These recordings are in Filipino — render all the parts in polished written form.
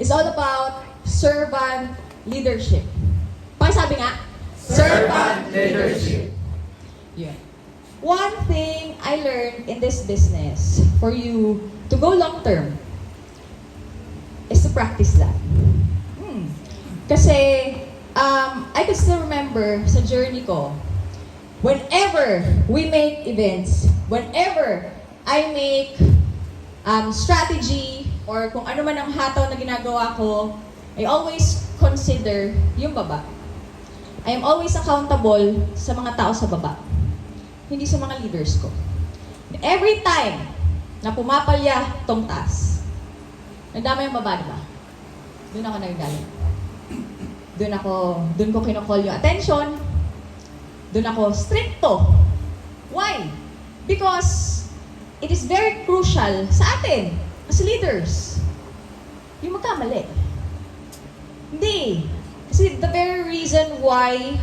is all about servant leadership. Pakisabi nga, servant leadership. Yeah. One thing I learned in this business, for you to go long term, is to practice that. Kasi, I can still remember sa journey ko, whenever we make events, whenever I make strategy, or kung ano man ang hataw na ginagawa ko, I always consider yung baba. I am always accountable sa mga tao sa baba, hindi sa mga leaders ko. Every time na pumapalya tong taas, nagdama yung baba, diba? Doon ako nagdala. Doon ko kinocall yung attention. Doon ako stricto. Why? Because it is very crucial sa atin as leaders. Yung magkamali. Hindi. Kasi the very reason why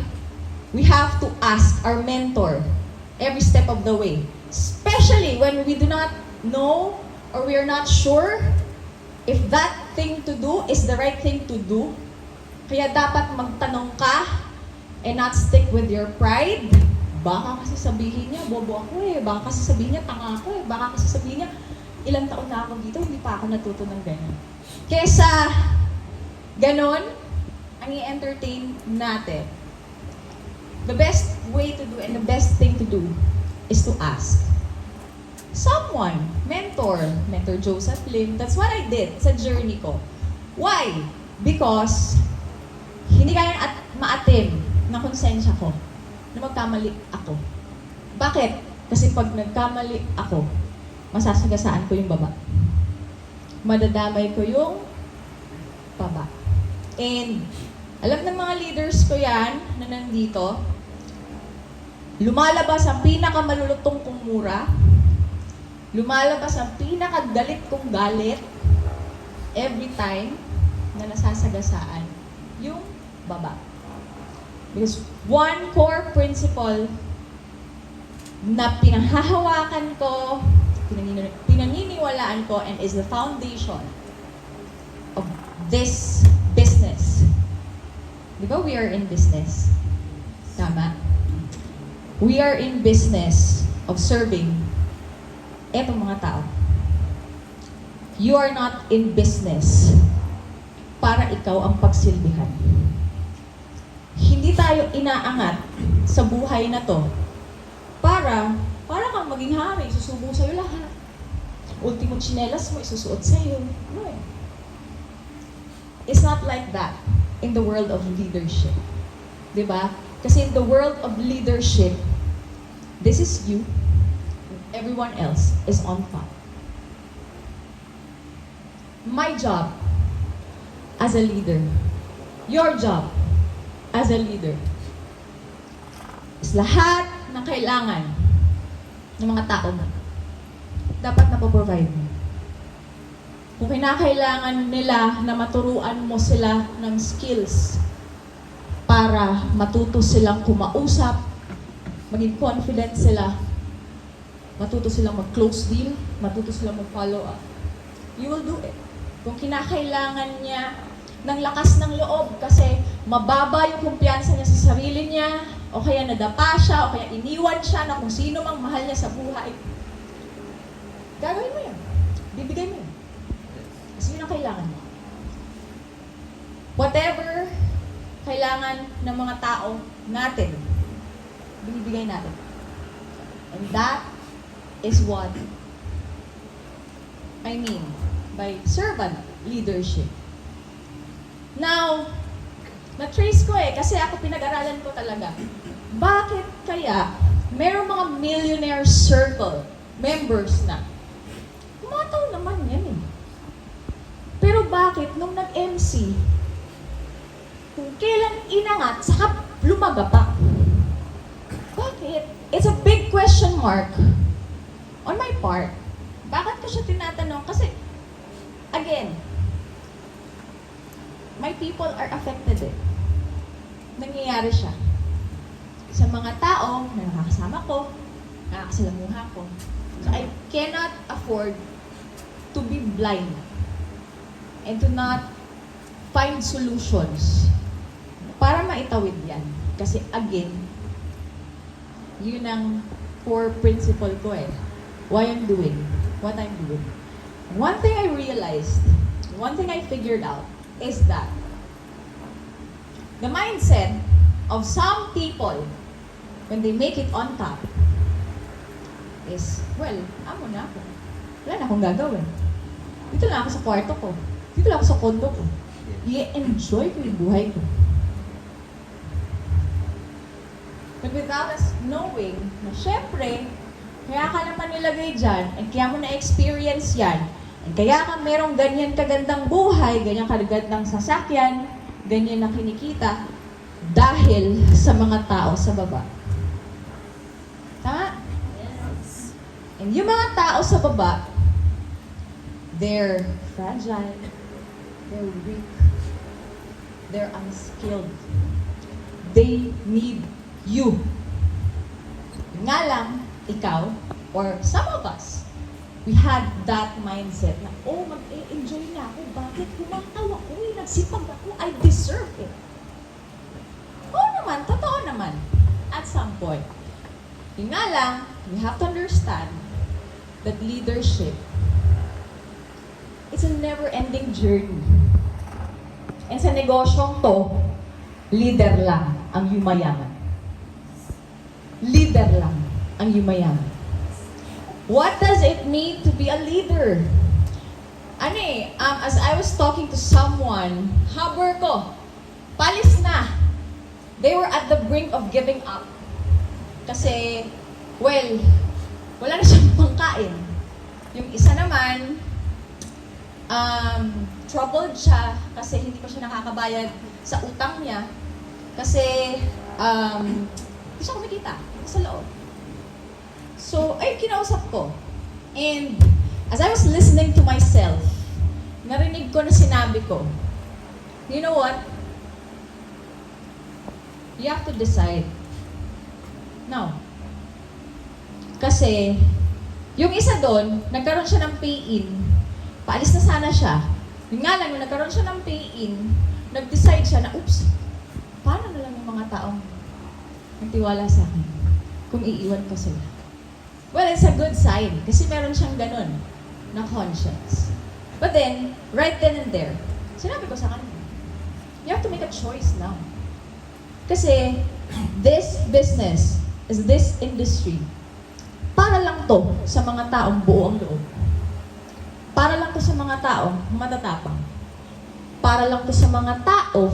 we have to ask our mentor every step of the way, especially when we do not know or we are not sure if that thing to do is the right thing to do. Kaya dapat magtanong ka and not stick with your pride. Baka kasi sabihin niya, bobo ako eh. Baka kasi sabihin niya, tanga ako eh. Baka kasi sabihin niya, ilang taon na ako dito, hindi pa ako natuto ng ganyan. Kesa ganon, ang i-entertain natin. The best way to do and the best thing to do is to ask someone, mentor Joseph Lim. That's what I did sa journey ko. Why? Because hindi kaya maatim ng konsensya ko na magkamali ako. Bakit? Kasi pag nagkamali ako, masasagasaan ko yung baba. Madadamay ko yung baba. And alam ng mga leaders ko yan na nandito, lumalabas ang pinakamalulutong kong mura, lumalabas ang pinakagalit kong galit every time na nasasagasaan yung baba. Because one core principle na pinahahawakan ko, pinaniniwalaan ko, and is the foundation of this business. Di ba we are in business? Tama? We are in business of serving etong mga tao. You are not in business para ikaw ang pagsilbihan. Hindi tayo inaangat sa buhay na to para kang maging hari, susubo sa'yo lahat. Ultimo tsinelas mo, isusuot sa'yo. No. It's not like that in the world of leadership. Diba? Kasi in the world of leadership, this is you, everyone else is on top. My job as a leader, your job as a leader, is lahat ng kailangan ng mga tao mo, dapat napoprovide mo. Kung kinakailangan nila na maturuan mo sila ng skills para matuto silang kumausap, maging confident sila, matuto silang mag-close deal, matuto silang mag-follow up, you will do it. Kung kinakailangan niya ng lakas ng loob kasi mababa yung kumpiyansa niya sa sarili niya, o kaya nadapa siya, o kaya iniwan siya na kung sino mang mahal niya sa buhay, gagawin mo yun. Bibigay mo yun. Kasi yun ang kailangan mo. Whatever kailangan ng mga tao natin, binibigay natin. And that is what I mean by servant leadership. Now, na-trace ko kasi ako pinag-aralan ko talaga. Bakit kaya merong mga millionaire circle members na kumataw naman yan eh. Pero bakit nung nag-MC, kung kailan inangat, saka lumaga pa? Bakit? It's a big question mark on my part. Bakit ko siya tinatanong? Kasi, again, my people are affected eh. Nangyayari siya sa mga tao na nakakasama ko, nakakasalamuha ko. So I cannot afford to be blind and to not find solutions para maitawid yan. Kasi again, yun ang core principle ko eh. Why I'm doing what I'm doing. One thing I realized, one thing I figured out is that the mindset of some people when they make it on top is, well, amo na ako. Wala na akong gagawin. Dito lang ako sa kwarto ko. Dito lang ako sa kondo ko. I-enjoy ko yung buhay ko. But without us knowing na syempre, kaya ka naman nilagay dyan, at kaya mo na-experience yan, at kaya ka merong ganyan kagandang buhay, ganyan kagandang sasakyan, ganyan na kinikita, dahil sa mga tao sa baba. Tama? Yes. And yung mga tao sa baba, they're fragile, they're weak, they're unskilled. They need you. Nga lang, ikaw, or some of us, we had that mindset na, oh, mag-enjoy na ako. Bakit? Kumakaw ako eh. Nagsipag ako. I deserve it. Oo naman, totoo naman. At some point. Yung nga lang, we have to understand that leadership, it's a never-ending journey. And sa negosyong to, leader lang ang yumayaman. Leader lang ang yumayaman. What does it mean to be a leader? As I was talking to someone, habor ko, palis na. They were at the brink of giving up. Kasi, well, wala na siyang pangkain. Yung isa naman, troubled siya kasi hindi pa siya nakakabayad sa utang niya. Kasi, hindi siya kumikita sa loob. So, ay, kinausap ko. And, as I was listening to myself, narinig ko na sinabi ko, you know what? You have to decide. Now, kasi, yung isa doon, nagkaroon siya ng pay-in, paalis na sana siya. Yung nga lang, nung nagkaroon siya ng pay-in, nag-decide siya na, oops, paano na lang yung mga taong nagtiwala sa akin kung iiwan ko sila? Well, it's a good sign kasi meron siyang ganun na conscience. But then, right then and there, sinabi ko sa kanya, you have to make a choice now. Kasi, this business, is this industry, para lang to sa mga taong buo ang loob. Para lang to sa mga taong matatapang. Para lang to sa mga tao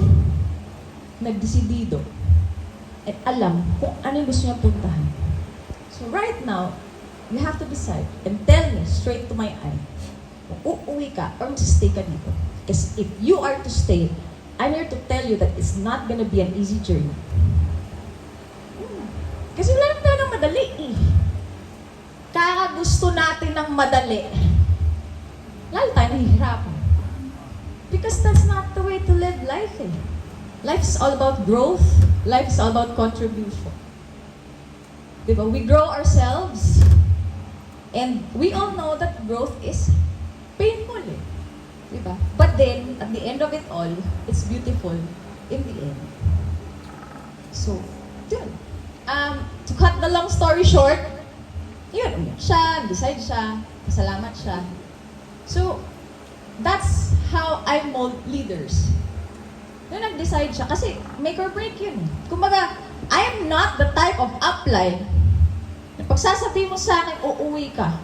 nagdesidido at alam kung ano yung gusto niya puntahan. So right now, you have to decide and tell me straight to my eye kung uuwi ka or mag-stay ka dito. Because if you are to stay, I'm here to tell you that it's not gonna be an easy journey. Kasi wala naman talagang madali eh. Kaya gusto natin ng madali, lalo tayo nahihirapan. Because that's not the way to live life eh. Life is all about growth. Life is all about contribution. Diba? We grow ourselves. And we all know that growth is painful eh. Diba? But then, at the end of it all, it's beautiful in the end. So, yun. To cut the long story short, yun, siya, decide siya, pasalamat siya. So, that's how I mold leaders. Nung nag-decide siya, kasi make or break yun. Kumbaga, I am not the type of upline na pagsasabi mo sa akin, uuwi ka,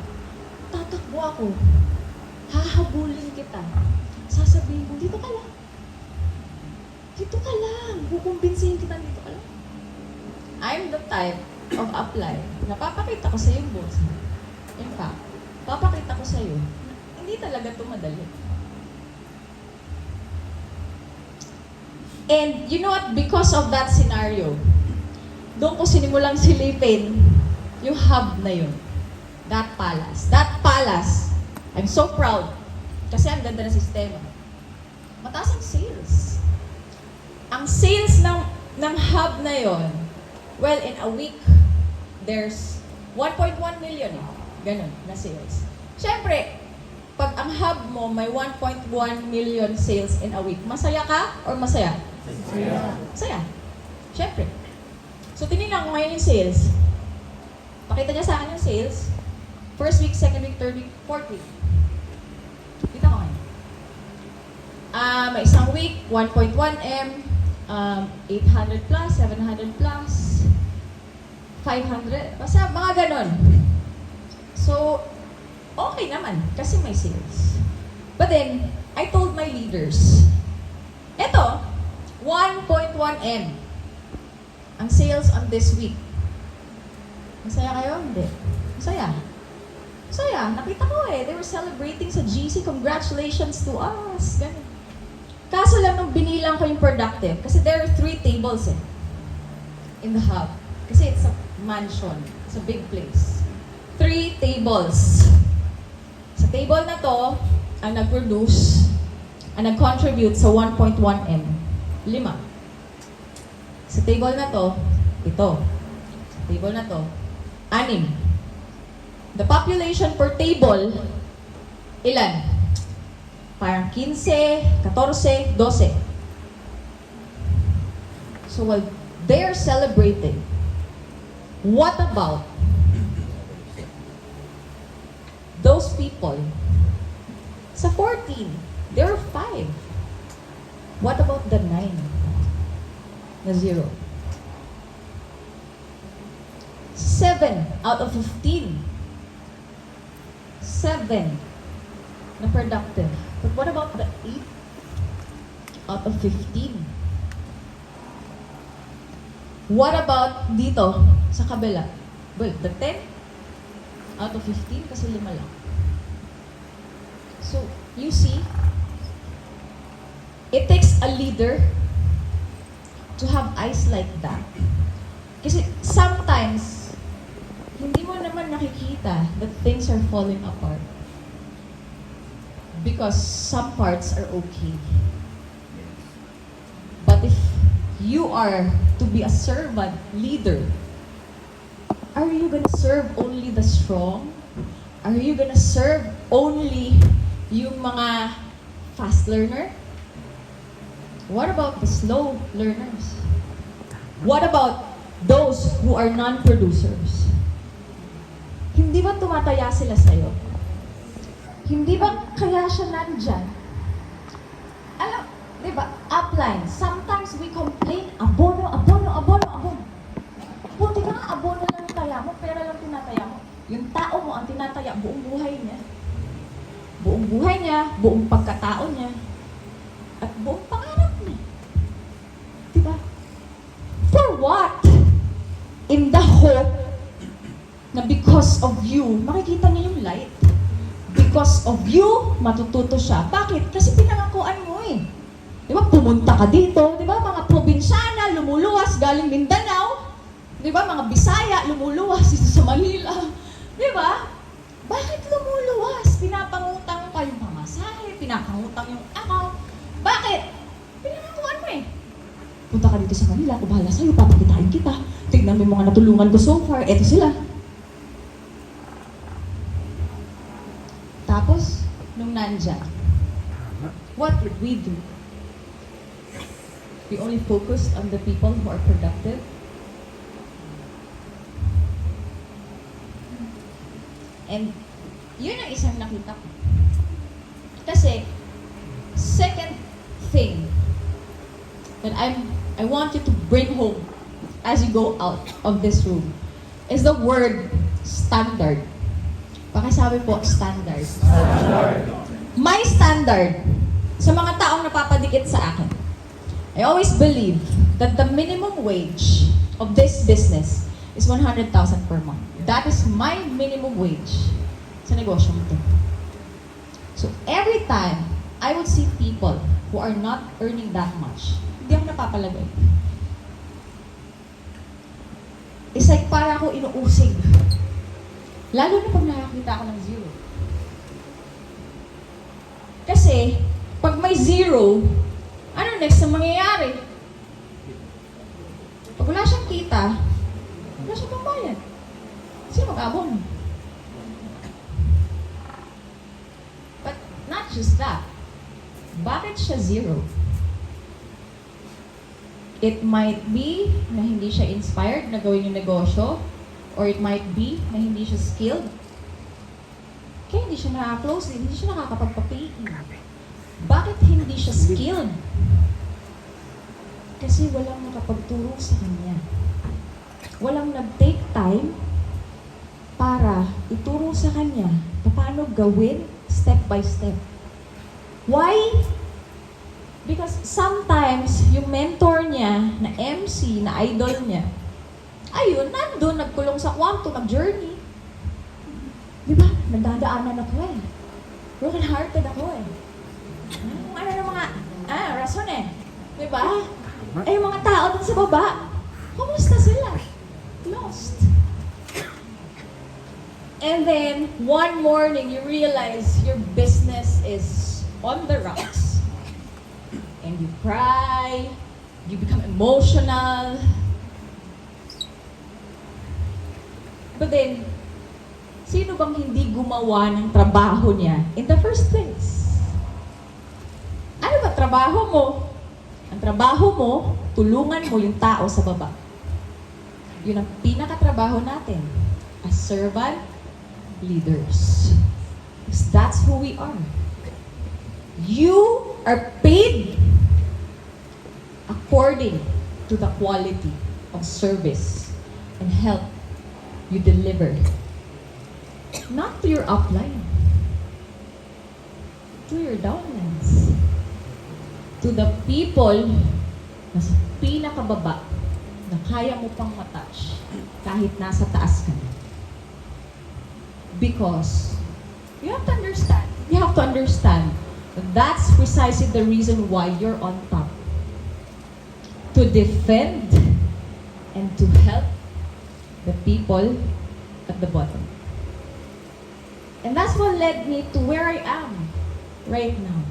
tatakbo ako, hahabulin kita, sasabihin mo, dito ka lang. Dito ka lang. Kukumbinsihin kita, dito ka lang. I'm the type of upline na papakita ko sa iyo, boss. In fact, papakita ko sa iyo, hindi talaga ito madali. And you know what? Because of that scenario, doon ko sinimulang silipin yung hub na yun. That palace. That palace, I'm so proud. Kasi ang ganda ng sistema. Mataas ang sales. Ang sales ng hub na yun, well, in a week, there's 1.1 million eh. Ganun na sales. Siyempre, pag ang hub mo may 1.1 million sales in a week, masaya ka or masaya? Masaya. Siyempre. So, tinignan ko ngayon yung sales. Pakita niya sa akin yung sales. First week, second week, third week, fourth week. Kita ko ngayon. May isang week, 1.1 M, 800 plus, 700 plus, 500, basta mga ganon. So, okay naman, kasi may sales. But then, I told my leaders, eto, 1.1 M ang sales on this week. Masaya kayo? Hindi. Masaya. Masaya. Nakita ko they were celebrating sa GC. Congratulations to us. Ganun. Kaso lang nung binilang ko yung productive, kasi there are 3 tables in the hub. Kasi it's a mansion. It's a big place. 3 tables. Sa table na to, ang nag-produce, ang nag-contribute sa 1.1 M. 5. Sa table na to, ito. Sa table na to, 6. The population per table, ilan? Parang 15, 14, 12. So while they're celebrating, what about those people? Sa 14, there are 5. What about the 9? Na 0. 7 out of 15. 7 na productive. But what about the 8 out of 15? What about dito, sa kabila? Well, the 10 out of 15 kasi 5 lang. So, you see, it takes a leader to have eyes like that. Kasi sometimes, hindi mo naman nakikita that things are falling apart. Because some parts are okay. But if you are to be a servant leader, are you gonna serve only the strong? Are you gonna serve only yung mga fast learner? What about the slow learners? What about those who are non-producers? Hindi ba tumataya sila sa'yo? Hindi ba kaya siya nandyan? Alam, di ba, upline, sometimes we complain, abono. Buti ka nga, abono lang taya mo, pera lang tinataya mo. Yung tao mo ang tinataya buong buhay niya. Buong buhay niya, buong pagkatao niya, at buong pangarap niya. Di ba? For what? In the hope na because of you, makikita niya yung light. Because of you, matututo siya. Bakit? Kasi pinangakuan mo Di ba? Pumunta ka dito. Di ba? Mga probinsyana, lumuluwas galing Mindanao. Di ba? Mga Bisaya, lumuluwas dito sa Manila. Di ba? Bakit lumuluwas? Pinapangutang pa yung pamasahe, pinapangutang yung account. Bakit? Pinangakuan mo Punta ka dito sa Manila, ako bahala sa'yo, papakitain kita. Tignan mo yung mga natulungan ko so far. Eto sila. Tapos, nung nandyan, what did we do? We only focused on the people who are productive. And yun ang isang nakita ko. Kasi, second thing that I want you to bring home as you go out of this room is the word standard. Pakisabi po, standard. My standard sa mga taong napapadikit sa akin. I always believe that the minimum wage of this business is 100,000 per month. That is my minimum wage sa negosyo nito. So every time I would see people who are not earning that much, hindi ako napapalagay. It's like para ako inuusig. Lalo na pag nakakita ako ng 0. Kasi, pag may 0, ano next na mangyayari? Pag wala siyang kita, wala siyang pambayad. Sino mag-abon? But not just that, bakit siya 0? It might be na hindi siya inspired na gawin yung negosyo, or it might be na hindi siya skilled. Kaya hindi siya nakaka-close, hindi siya nakakapagpa-PE. Bakit hindi siya skilled? Kasi walang nakapagturo sa kanya. Walang nag-take time para ituro sa kanya paano gawin step by step. Why? Because sometimes, yung mentor niya, na MC, na idol niya, ayun, nandun, nagkulong sa kwarto, nag-journey. Di ba? Nagdadaanan ako eh. Broken-hearted ako eh. Ano ng mga, rason eh. Di ba? Eh, yung mga tao dun sa baba, kumusta sila? Lost. And then, one morning, you realize your business is on the rocks. And you cry, you become emotional. But then, sino bang hindi gumawa ng trabaho niya in the first place? Ano ba trabaho mo? Ang trabaho mo, tulungan mo yung tao sa baba. Yun ang pinakatrabaho natin as servant leaders. Because that's who we are. You are paid according to the quality of service and help you deliver. Not to your upline, to your downlines, to the people na sa pinakababa na kaya mo pang matouch kahit nasa taas ka na. Because you have to understand that that's precisely the reason why you're on top. To defend and to help the people at the bottom. And that's what led me to where I am right now.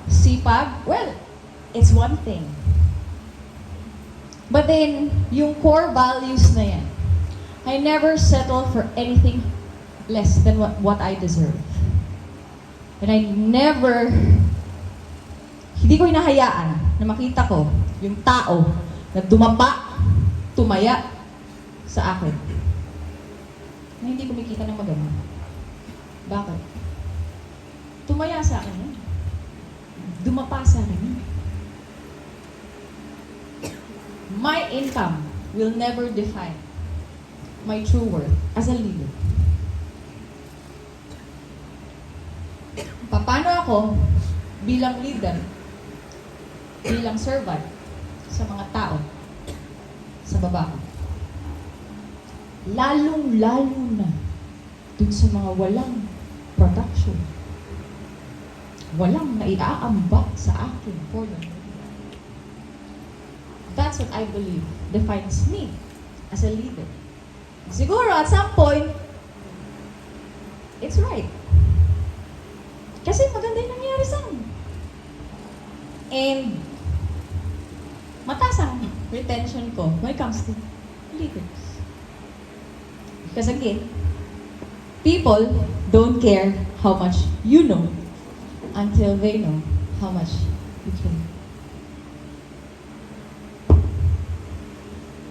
Sipag, well, it's one thing. But then, yung core values na yan, I never settle for anything less than what I deserve. And I never, hindi ko hinahayaan na makita ko yung tao na dumapa, tumaya sa akin. Na hindi kumikita ng maganda. Bakit? Tumaya sa akin yun. Dumapa sa akin yun. My income will never define my true worth as a leader. Paano ako bilang leader, bilang servant sa mga tao sa baba ko? Lalong-lalo na dun sa mga walang production. Walang naiaambak sa akin for them. That's what I believe defines me as a leader. Siguro at some point, it's right. Kasi maganda yung nangyayari sa akin. And mataas ang retention ko when it comes to leaders. Because again, people don't care how much you know until they know how much you care.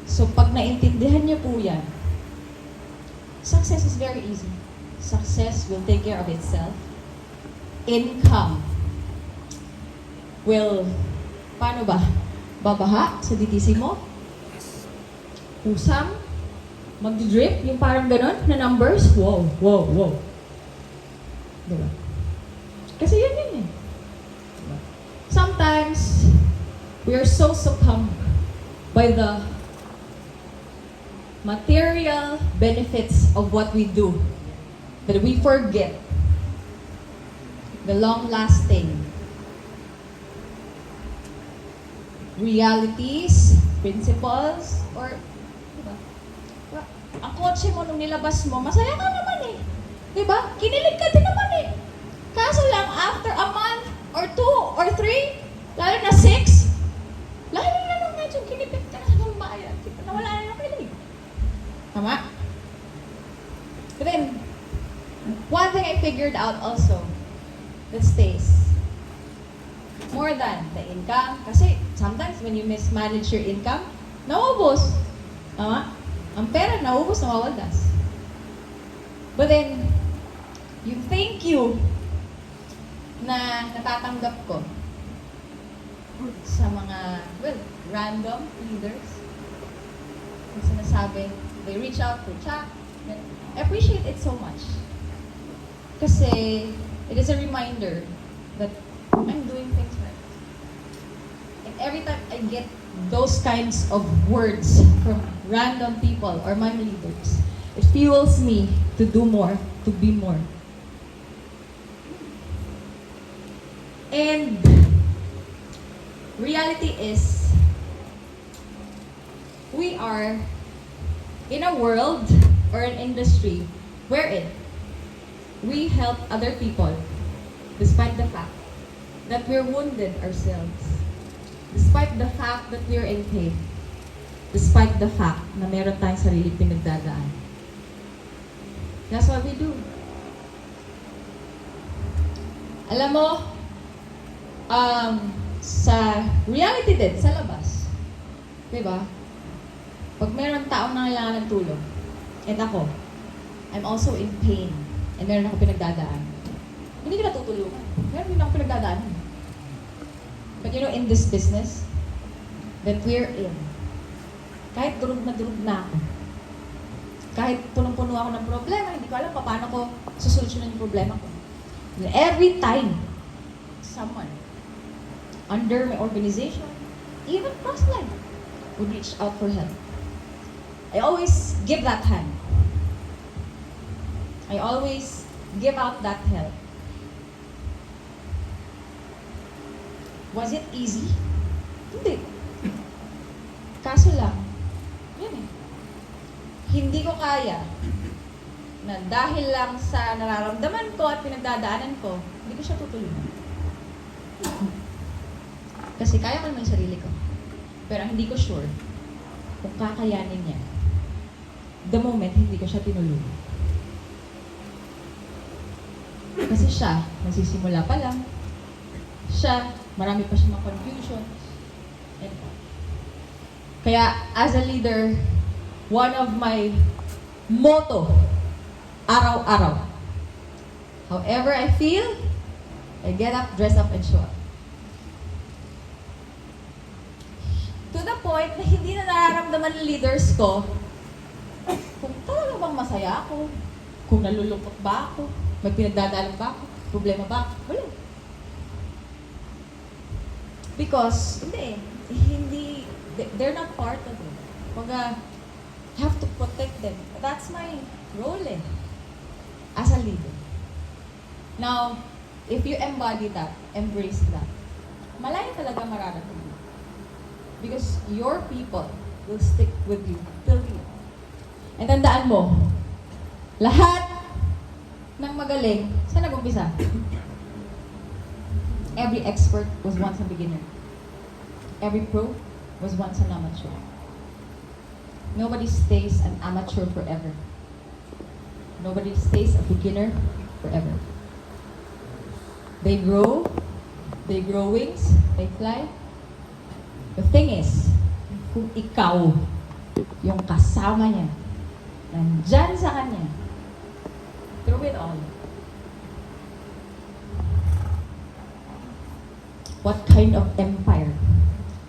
So pag naintindihan niyo po yan, success is very easy. Success will take care of itself. Income will, paano ba? Babaha sa DTC mo? Usam? Mag-drip? Yung parang ganon na numbers? Wow, wow, wow. Diba? Kasi yun eh. Diba? Sometimes, we are so succumbed by the material benefits of what we do that we forget the long-lasting realities, principles, or diba? Ang kotse mo nung nilabas mo, masaya ka naman eh. Diba? Kinilig ka din naman eh. Kaso lang, after a month, or 2, or 3, lalo na 6, lalo na nung medyo kinipit ka na sa pambayad. Nawala na yung kilig. Tama? But then, one thing I figured out also that stays more than the income. Kasi sometimes when you mismanage your income, naubos. Tama? Ang pera, naubos, nawawaldas. But then, yung thank you na natatanggap ko sa mga, well, random leaders, yung sinasabi, they reach out to chat, I appreciate it so much. Kasi, it is a reminder that I'm doing things right. And every time I get those kinds of words from random people or my leaders, it fuels me to do more, to be more. And reality is, we are in a world or an industry wherein we help other people despite the fact that we're wounded ourselves, despite the fact that we're in pain, despite the fact na meron tayong sarili pinagdadaan. That's what we do. Alam mo, sa reality din, sa labas, diba? Pag meron taong nangailangan ng tulong, and ako, I'm also in pain, and meron ako pinagdadaan, hindi ko natutulungan. Meron din ako pinagdadaan. But you know, in this business that we're in, kahit durug na ako, kahit punong-puno ako ng problema, hindi ko alam paano ko susolusyonan yung problema ko. And every time, someone under my organization, even cross-line, would reach out for help. I always give that hand. I always give out that help. Was it easy? Hindi. Kaso lang, yun eh. Hindi ko kaya na dahil lang sa nararamdaman ko at pinagdadaanan ko, hindi ko siya tutulungan. Kasi kaya ko naman yung sarili ko. Pero hindi ko sure kung kakayanin niya. The moment, hindi ko siya tinulungan. Kasi siya, nagsisimula pa lang. Siya, marami pa siyang mga confusions. And kaya, as a leader, one of my motto, araw-araw, however I feel, I get up, dress up, and show up. To the point na hindi na nararamdaman ng leaders ko kung talaga bang masaya ako, kung nalulungkot ba ako, may pinagdadaanan ba ako, problema ba ako, wala. Because, they're not part of it. Kumbaga, have to protect them. That's my role as a leader. Now, if you embody that, embrace that, malaya talaga mararating. Because your people will stick with you till the end. And tandaan mo, lahat ng magaling, saan nag-umpisa? Every expert was once a beginner. Every pro was once an amateur. Nobody stays an amateur forever. Nobody stays a beginner forever. They grow wings, they fly. The thing is, kung ikaw, yung kasama niya, nandyan sa kanya, through it all, what kind of empire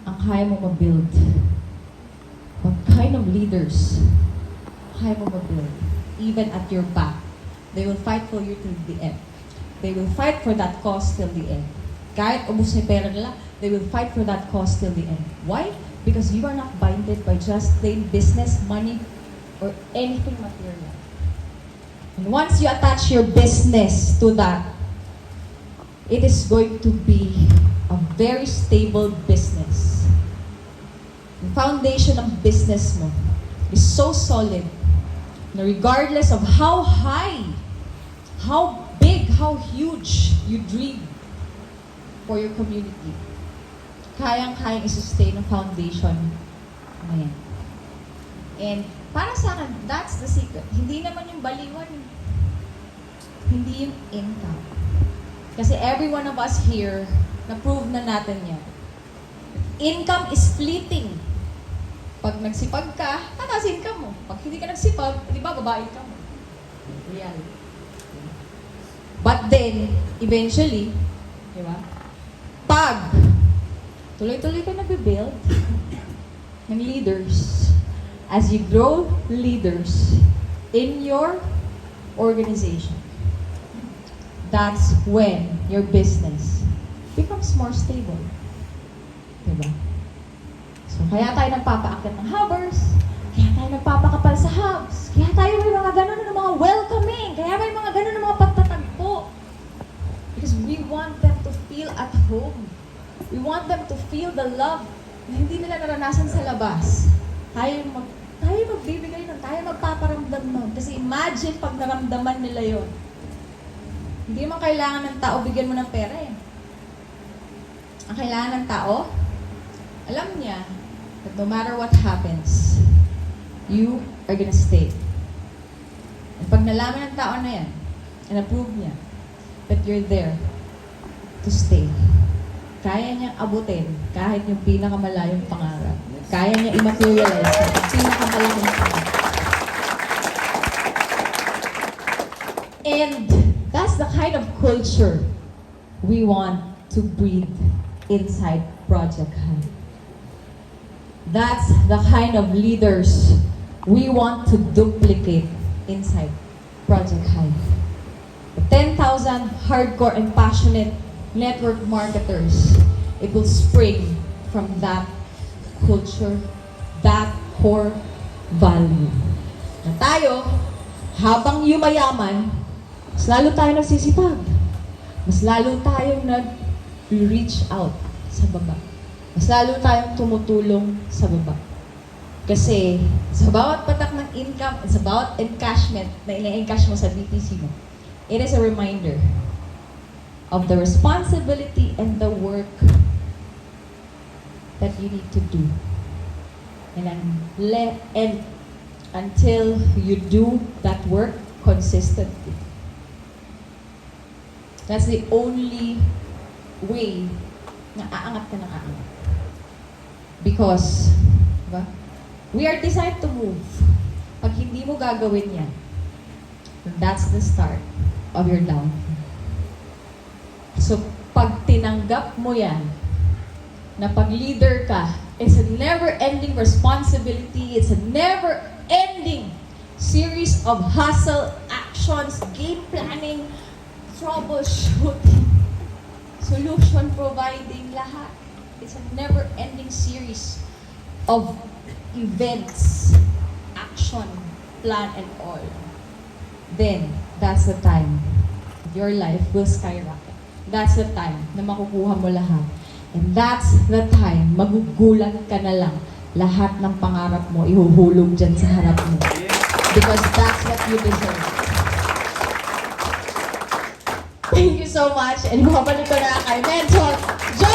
ang kaya mo mabuild? What kind of leaders kaya mo mabuild? Even at your back, they will fight for you till the end. They will fight for that cause till the end. Kahit ubos na yung pera nila, they will fight for that cause till the end. Why? Because you are not binded by just plain business, money, or anything material. And once you attach your business to that, it is going to be a very stable business. The foundation of business mo is so solid na regardless of how high, how big, how huge you dream for your community, kayang-kayang i-sustain ang foundation na yan. And para sa akin, that's the secret. Hindi naman yung baliwan. hindi yung income. Kasi every one of us here, na-prove na natin yan. Income is fleeting. Pag nagsipag ka, tataas income mo. Pag hindi ka nagsipag, di ba, baba income mo. Real. But then, eventually, di ba, pag tuloy-tuloy ka nag-build ng leaders, as you grow leaders in your organization, that's when your business becomes more stable. Diba? So, kaya tayo nagpapaakyat ng hovers, kaya tayo nagpapakapal sa hubs, kaya tayo may mga ganun ng mga welcoming, kaya may mga ganun ng mga pagtatagpo. Because we want them to feel at home. We want them to feel the love na hindi nila naranasan sa labas. Tayo magbibigay nun, tayo magpaparamdam nun. Kasi imagine pag naramdaman nila yon. Hindi mo kailangan ng tao bigyan mo ng pera eh. Ang kailangan ng tao, alam niya that no matter what happens, you are gonna stay. At pag nalaman ng tao na yan, and approve niya that you're there to stay, kaya niyang abutin kahit yung pinakamalayong pangarap. Kaya niya i-materialize yung pinakamalaking pangarap. And that's the kind of culture we want to breathe inside Project High. That's the kind of leaders we want to duplicate inside Project High. The 10,000 hardcore and passionate network marketers, it will spring from that culture, that core value. Na tayo, habang yumayaman, mas lalo tayo nagsisipag. Mas lalo tayong nag-reach out sa baba. Mas lalo tayong tumutulong sa baba. Kasi sa bawat patak ng income at sa bawat encashment na ina-encash mo sa BTC mo, it is a reminder of the responsibility and the work that you need to do. And until you do that work consistently. That's the only way na aangat ka ng aangat. Because, diba? We are designed to move. Pag hindi mo gagawin yan, that's the start of your downfall. So, pag tinanggap mo yan, na pag-leader ka, it's a never-ending responsibility, it's a never-ending series of hustle, actions, game planning, troubleshooting, solution providing, lahat. It's a never-ending series of events, action, plan, and all. Then, that's the time your life will skyrocket. That's the time na makukuha mo lahat. And that's the time magugulat ka na lang. Lahat ng pangarap mo ihuhulog dyan sa harap mo. Because that's what you deserve. Thank you so much. And bumabalik ko na kay Mentor John!